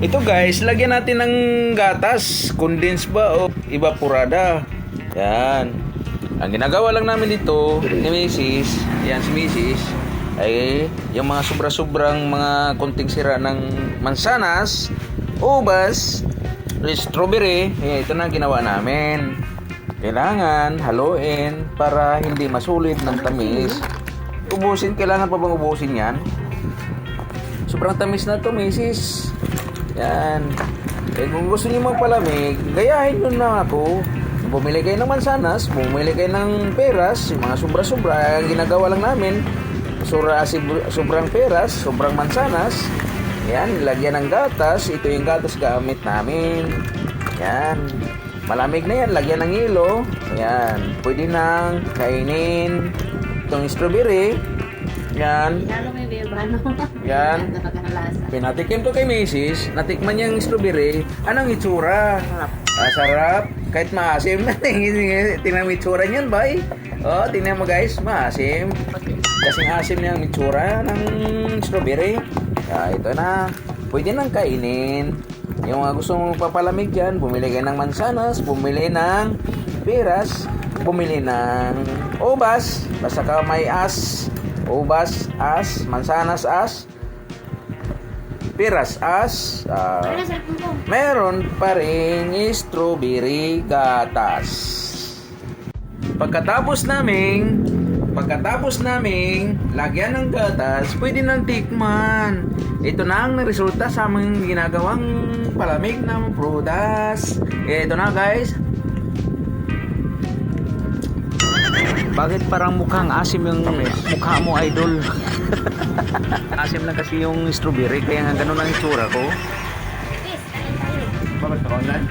Ito guys, lagyan natin ng gatas, condensed ba o evaporada. Yan. Ang ginagawa lang namin dito ni Mrs. Yan si Mrs. Ay yung mga sobra-sobrang mga konting sira ng mansanas, ubas, strawberry. Ito na ang ginawa namin. Kailangan haluin para hindi masulit ng tamis. Ubusin, kailangan pa bang ubusin yan? Sobrang tamis na to, Mrs. Yan. Eh, kung gusto niyo magpalamig, gayahin nyo na ako. Bumili kayo ng mansanas, bumili kayo ng peras, yung mga sobra-sobra. Ang ginagawa lang namin, sobrang peras, sobrang mansanas. Yan, lagyan ng gatas. Ito yung gatas gamit namin. Yan. Malamig na yan, lagyan ng hilo. Yan. Pwede nang kainin itong strawberry. Yan. Yan. Pinatikim ko kay Mrs. Natikman niya yung strawberry. Anong itsura? Sarap. Kahit maasim na. Tingnan mo itsura niyan, bay. Oh, tingnan mo guys. Maasim. Kasing asim niya ang itsura ng strawberry. Ito na. Pwede nang kainin. Yung mga gusto mong papalamig dyan, bumili kayo ng mansanas, bumili ng peras, bumili ng ubas. Basta ka may ubas, mansanas, peras, meron pa rin strawberry gatas. Pagkatapos naming lagyan ng gatas, pwede nang tikman. Ito na ang resulta sa aming ginagawang palamig ng prutas. Ito na guys. Bakit parang mukhang asim yung mukha mo, idol? Asim lang kasi yung strawberry, kaya nga ganun ang itsura ko. Bakit ka online?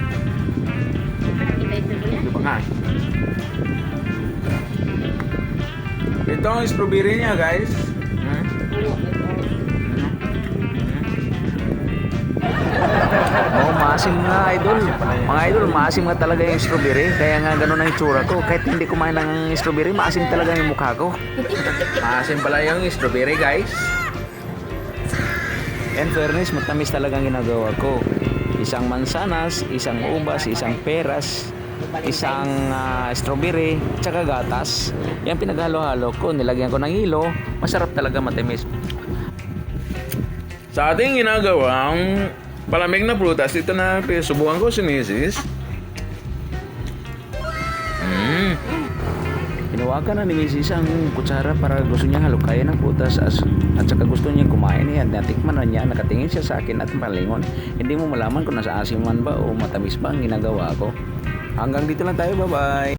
Ito ba nga? Ito ang strawberry niya guys. Oh, maasim nga idol. Mga idol, maasim nga talaga yung strawberry. Kaya nga ganun ang itsura ko. Kahit hindi kumain ng strawberry, maasim talaga yung mukha ko. Maasim pala yung strawberry guys. In fairness, matamis talaga ang ginagawa ko. Isang mansanas, isang ubas, isang peras, isang strawberry, tsaka gatas. Yan pinaghalo-halo ko. Nilagyan ko ng hilo. Masarap talaga, matamis. Sa ating ginagawang palamig na prutas, ito na subukan ko si Mrs. Hinawakan na ni Mrs. ang kutsara para gusto niya halukayan ng prutas at saka gusto niya kumain yan. Natikman na niya, nakatingin siya sa akin at palingon. Hindi mo malaman kung nasa asiman ba o matamis ba ang ginagawa ko. Hanggang dito lang tayo, bye-bye.